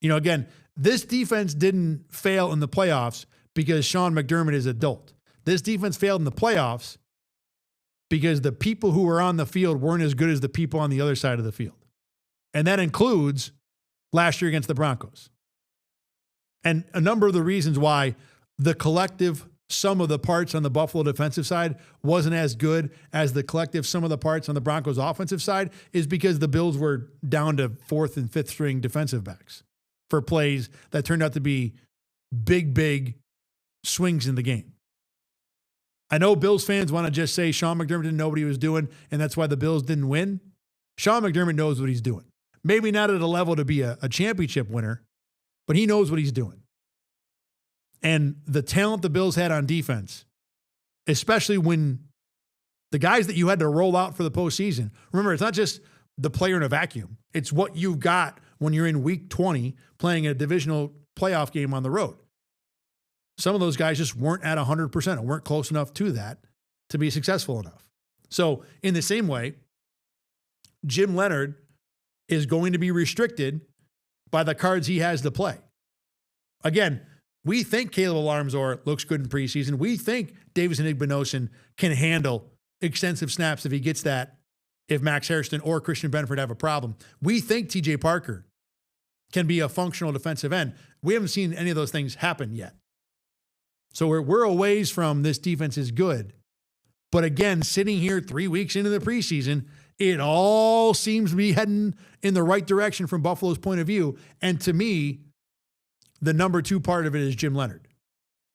You know, again, this defense didn't fail in the playoffs because Sean McDermott is adult. This defense failed in the playoffs because the people who were on the field weren't as good as the people on the other side of the field. And that includes last year against the Broncos. And a number of the reasons why the collective sum of the parts on the Buffalo defensive side wasn't as good as the collective sum of the parts on the Broncos offensive side is because the Bills were down to fourth and fifth string defensive backs for plays that turned out to be big swings in the game. I know Bills fans want to just say Sean McDermott didn't know what he was doing, and that's why the Bills didn't win. Sean McDermott knows what he's doing. Maybe not at a level to be a championship winner, but he knows what he's doing. And the talent the Bills had on defense, especially when the guys that you had to roll out for the postseason, remember, it's not just the player in a vacuum. It's what you've got when you're in week 20 playing a divisional playoff game on the road. Some of those guys just weren't at 100% and weren't close enough to that to be successful enough. So in the same way, Jim Leonard is going to be restricted by the cards he has to play. Again, we think Caleb Alarmzor looks good in preseason. We think Davis Igbinosun can handle extensive snaps if he gets that, if Max Hairston or Christian Benford have a problem. We think TJ Parker can be a functional defensive end. We haven't seen any of those things happen yet. So we're a ways from this defense is good. But again, sitting here 3 weeks into the preseason, it all seems to be heading in the right direction from Buffalo's point of view. And to me, the number two part of it is Jim Leonard.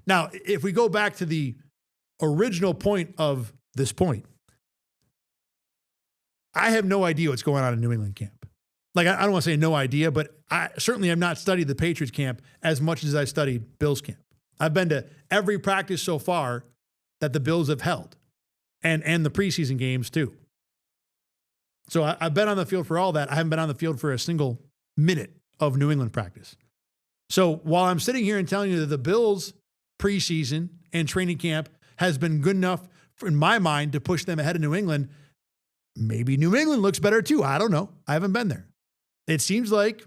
Now, if we go back to the original point of this point, I have no idea what's going on in New England camp. Like, I don't want to say no idea, but I certainly have not studied the Patriots camp as much as I studied Bills camp. I've been to every practice so far that the Bills have held, and the preseason games too. So I've been on the field for all that. I haven't been on the field for a single minute of New England practice. So while I'm sitting here and telling you that the Bills preseason and training camp has been good enough, in my mind, to push them ahead of New England, maybe New England looks better too. I don't know. I haven't been there. It seems like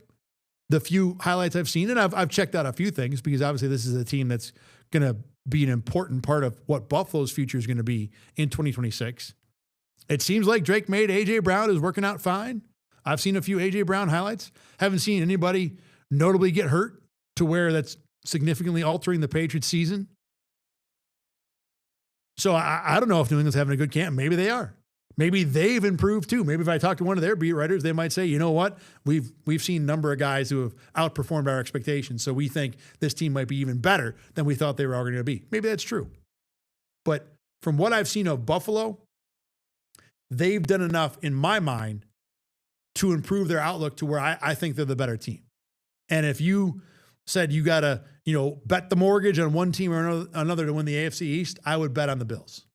the few highlights I've seen, and I've checked out a few things because obviously this is a team that's going to be an important part of what Buffalo's future is going to be in 2026. It seems like Drake made A.J. Brown is working out fine. I've seen a few A.J. Brown highlights. Haven't seen anybody notably get hurt to where that's significantly altering the Patriots season. So I don't know if New England's having a good camp. Maybe they are. Maybe they've improved too. Maybe if I talk to one of their beat writers, they might say, you know what? We've seen a number of guys who have outperformed our expectations. So we think this team might be even better than we thought they were all going to be. Maybe that's true. But from what I've seen of Buffalo, they've done enough in my mind to improve their outlook to where I think they're the better team. And if you said you got to, bet the mortgage on one team or another to win the AFC East, I would bet on the Bills.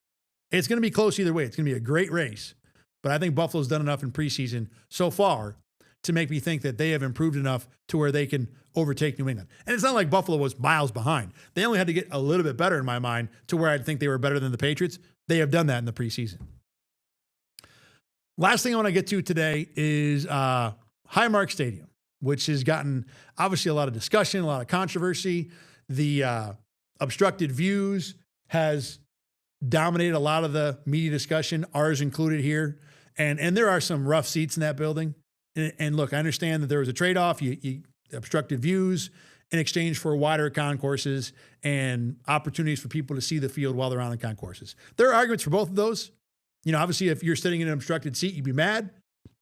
It's going to be close either way. It's going to be a great race. But I think Buffalo's done enough in preseason so far to make me think that they have improved enough to where they can overtake New England. And it's not like Buffalo was miles behind. They only had to get a little bit better in my mind to where I'd think they were better than the Patriots. They have done that in the preseason. Last thing I want to get to today is Highmark Stadium, which has gotten obviously a lot of discussion, a lot of controversy. The obstructed views has dominated a lot of the media discussion, ours included here. And there are some rough seats in that building. And look, I understand that there was a trade-off. You obstructed views in exchange for wider concourses and opportunities for people to see the field while they're on the concourses. There are arguments for both of those. Obviously, if you're sitting in an obstructed seat, you'd be mad.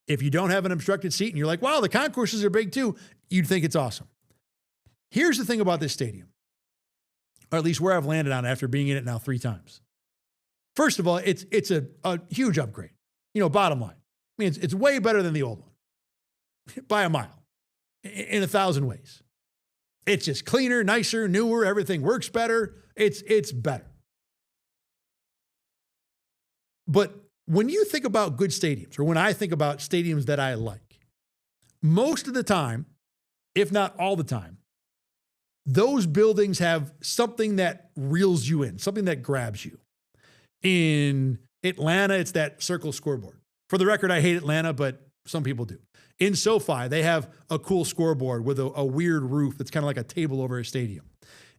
If you don't have an obstructed seat and you're like, wow, the concourses are big too, you'd think it's awesome. Here's the thing about this stadium, or at least where I've landed on after being in it now 3 times. First of all, it's a huge upgrade. Bottom line. I mean, it's way better than the old one by a mile in 1,000 ways. It's just cleaner, nicer, newer. Everything works better. It's better. But when you think about good stadiums, or when I think about stadiums that I like, most of the time, if not all the time, those buildings have something that reels you in, something that grabs you. In Atlanta, it's that circle scoreboard. For the record, I hate Atlanta, but some people do. In SoFi, they have a cool scoreboard with a weird roof that's kind of like a table over a stadium.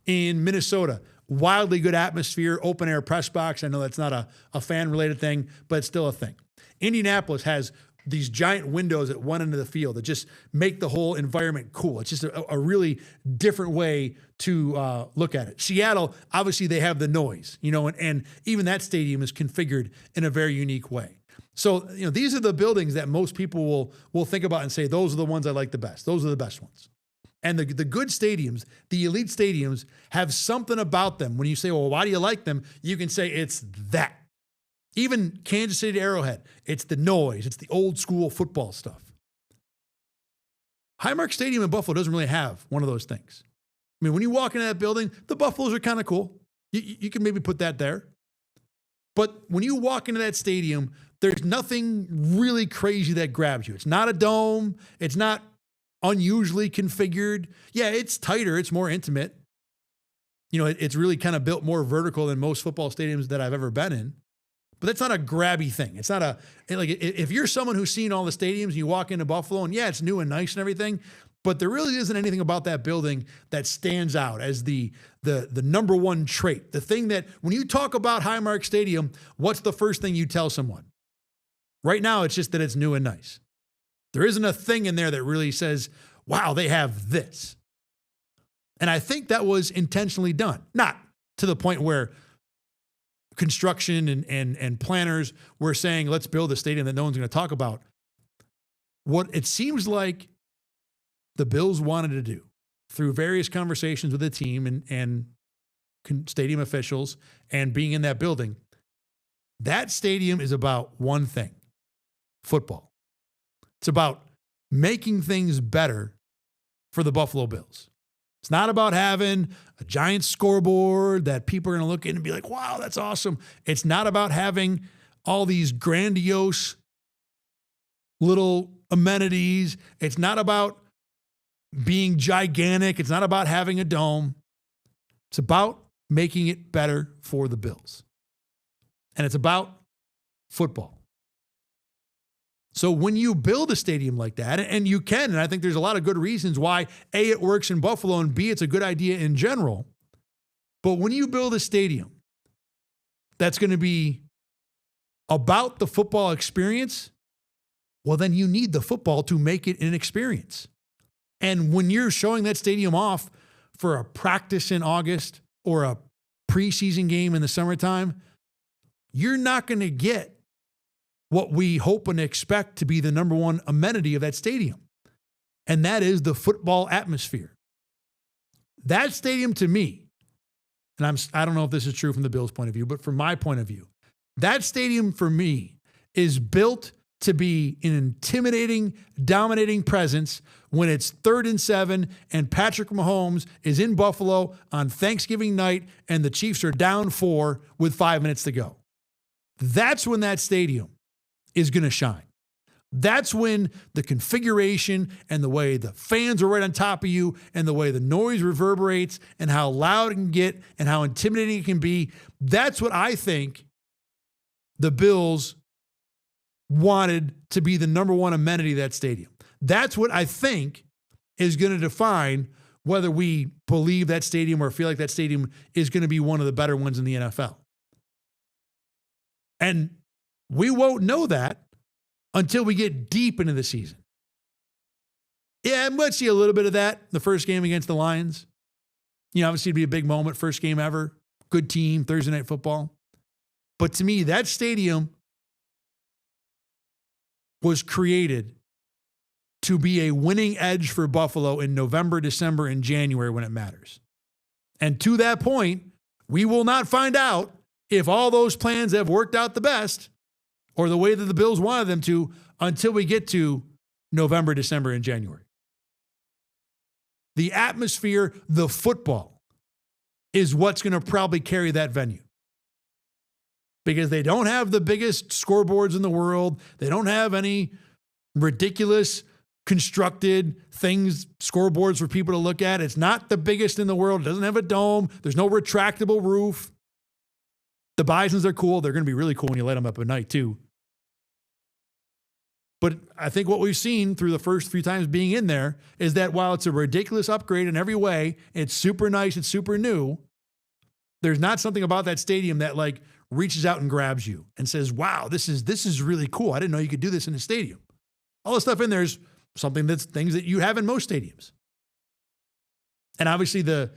In Minnesota, wildly good atmosphere, open air press box. I know that's not a fan-related thing, but it's still a thing. Indianapolis has these giant windows at one end of the field that just make the whole environment cool. It's just a really different way to look at it. Seattle, obviously they have the noise, and even that stadium is configured in a very unique way. So, these are the buildings that most people will think about and say, those are the ones I like the best. Those are the best ones. And the good stadiums, the elite stadiums, have something about them. When you say, well, why do you like them? You can say it's that. Even Kansas City Arrowhead, it's the noise. It's the old school football stuff. Highmark Stadium in Buffalo doesn't really have one of those things. I mean, when you walk into that building, the Buffaloes are kind of cool. You can maybe put that there. But when you walk into that stadium, there's nothing really crazy that grabs you. It's not a dome. It's not unusually configured. Yeah, it's tighter. It's more intimate. It's really kind of built more vertical than most football stadiums that I've ever been in. But that's not a grabby thing. It's not if you're someone who's seen all the stadiums and you walk into Buffalo and yeah, it's new and nice and everything, but there really isn't anything about that building that stands out as the number one trait. The thing that when you talk about Highmark Stadium, what's the first thing you tell someone? Right now, it's just that it's new and nice. There isn't a thing in there that really says, wow, they have this. And I think that was intentionally done. Not to the point where construction and planners were saying, let's build a stadium that no one's going to talk about. What it seems like the Bills wanted to do through various conversations with the team and stadium officials and being in that building, that stadium is about one thing: football. It's about making things better for the Buffalo Bills. It's not about having a giant scoreboard that people are going to look at and be like, wow, that's awesome. It's not about having all these grandiose little amenities. It's not about being gigantic. It's not about having a dome. It's about making it better for the Bills. And it's about football. So when you build a stadium like that, and you can, and I think there's a lot of good reasons why, A, it works in Buffalo, and B, it's a good idea in general. But when you build a stadium that's going to be about the football experience, well, then you need the football to make it an experience. And when you're showing that stadium off for a practice in August or a preseason game in the summertime, you're not going to get what we hope and expect to be the number one amenity of that stadium. And that is the football atmosphere. That stadium, to me, and I don't know if this is true from the Bills' point of view, but from my point of view, that stadium for me is built to be an intimidating, dominating presence when it's 3rd and 7 and Patrick Mahomes is in Buffalo on Thanksgiving night and the Chiefs are down 4 with 5 minutes to go. That's when that stadium is going to shine. That's when the configuration and the way the fans are right on top of you and the way the noise reverberates and how loud it can get and how intimidating it can be, that's what I think the Bills wanted to be the number one amenity of that stadium. That's what I think is going to define whether we believe that stadium or feel like that stadium is going to be one of the better ones in the NFL. And we won't know that until we get deep into the season. Yeah, I might see a little bit of that the first game against the Lions. You know, obviously it'd be a big moment, first game ever, good team, Thursday Night Football. But to me, that stadium was created to be a winning edge for Buffalo in November, December, and January when it matters. And to that point, we will not find out if all those plans have worked out the best or the way that the Bills wanted them to until we get to November, December, and January. The atmosphere, the football, is what's going to probably carry that venue. Because they don't have the biggest scoreboards in the world. They don't have any ridiculous constructed things, scoreboards for people to look at. It's not the biggest in the world. It doesn't have a dome. There's no retractable roof. The Bisons are cool. They're going to be really cool when you light them up at night too. But I think what we've seen through the first few times being in there is that while it's a ridiculous upgrade in every way, it's super nice, it's super new, there's not something about that stadium that like reaches out and grabs you and says, wow, this is really cool. I didn't know you could do this in a stadium. All the stuff in there is something that's things that you have in most stadiums. And obviously the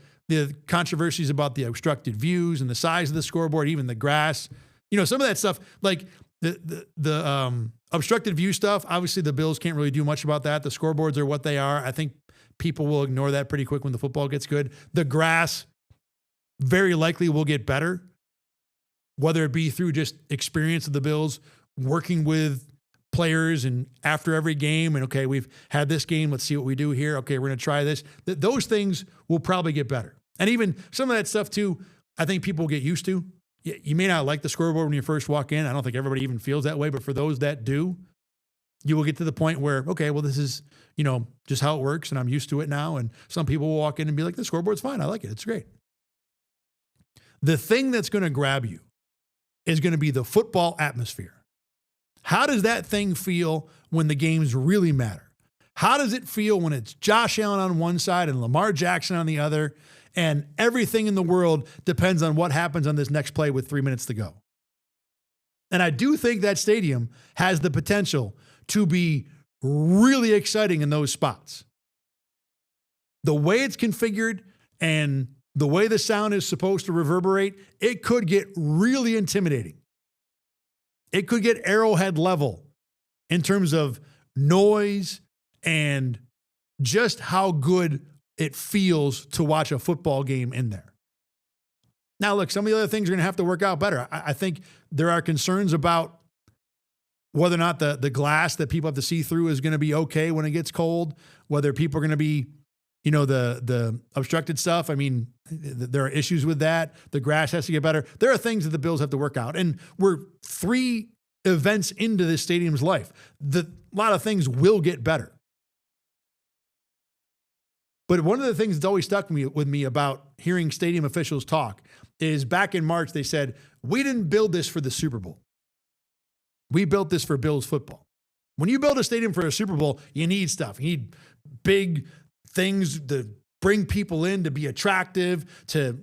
controversies about the obstructed views and the size of the scoreboard, even the grass, you know, some of that stuff, like the obstructed view stuff, obviously the Bills can't really do much about that. The scoreboards are what they are. I think people will ignore that pretty quick when the football gets good. The grass very likely will get better, whether it be through just experience of the Bills working with players and after every game and, okay, we've had this game, let's see what we do here. Okay, we're going to try this. Those things will probably get better. And even some of that stuff too, I think people will get used to. You may not like the scoreboard when you first walk in. I don't think everybody even feels that way, but for those that do, you will get to the point where, okay, well, this is, you know, just how it works and I'm used to it now. And some people will walk in and be like, the scoreboard's fine. I like it. It's great. The thing that's going to grab you is going to be the football atmosphere. How does that thing feel when the games really matter? How does it feel when it's Josh Allen on one side and Lamar Jackson on the other, and everything in the world depends on what happens on this next play with 3 minutes to go? And I do think that stadium has the potential to be really exciting in those spots. The way it's configured and the way the sound is supposed to reverberate, it could get really intimidating. It could get Arrowhead level in terms of noise and just how good it feels to watch a football game in there. Now, look, some of the other things are going to have to work out better. I think there are concerns about whether or not the glass that people have to see through is going to be okay when it gets cold, whether people are going to be, the obstructed stuff. I mean, there are issues with that. The grass has to get better. There are things that the Bills have to work out. And we're 3 events into this stadium's life. A lot of things will get better. But one of the things that's always stuck with me about hearing stadium officials talk is back in March, they said, we didn't build this for the Super Bowl. We built this for Bills football. When you build a stadium for a Super Bowl, you need stuff. You need big things to bring people in, to be attractive, to,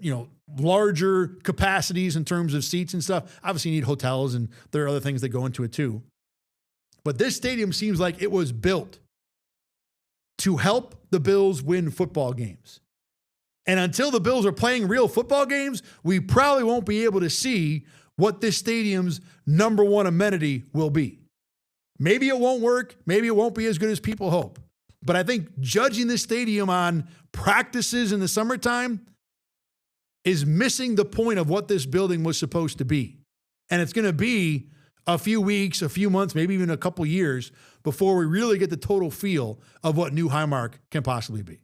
larger capacities in terms of seats and stuff. Obviously, you need hotels, and there are other things that go into it too. But this stadium seems like it was built to help the Bills win football games. And until the Bills are playing real football games, we probably won't be able to see what this stadium's number one amenity will be. Maybe it won't work. Maybe it won't be as good as people hope. But I think judging this stadium on practices in the summertime is missing the point of what this building was supposed to be. And it's going to be a few weeks, a few months, maybe even a couple years before we really get the total feel of what new Highmark can possibly be.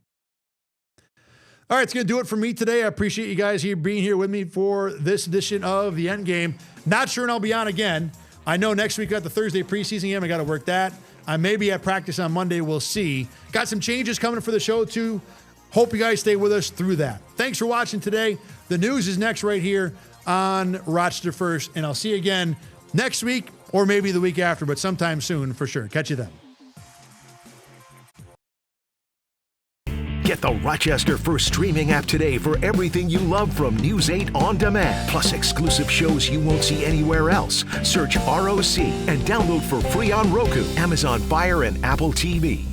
All right, it's going to do it for me today. I appreciate you guys being here with me for this edition of the Endgame. Not sure when I'll be on again. I know next week I got the Thursday preseason game. I got to work that. I may be at practice on Monday. We'll see. Got some changes coming for the show, too. Hope you guys stay with us through that. Thanks for watching today. The news is next right here on Rochester First, and I'll see you again next week or maybe the week after, but sometime soon for sure. Catch you then. Get the Rochester First streaming app today for everything you love from News 8 On Demand, plus exclusive shows you won't see anywhere else. Search ROC and download for free on Roku, Amazon Fire, and Apple TV.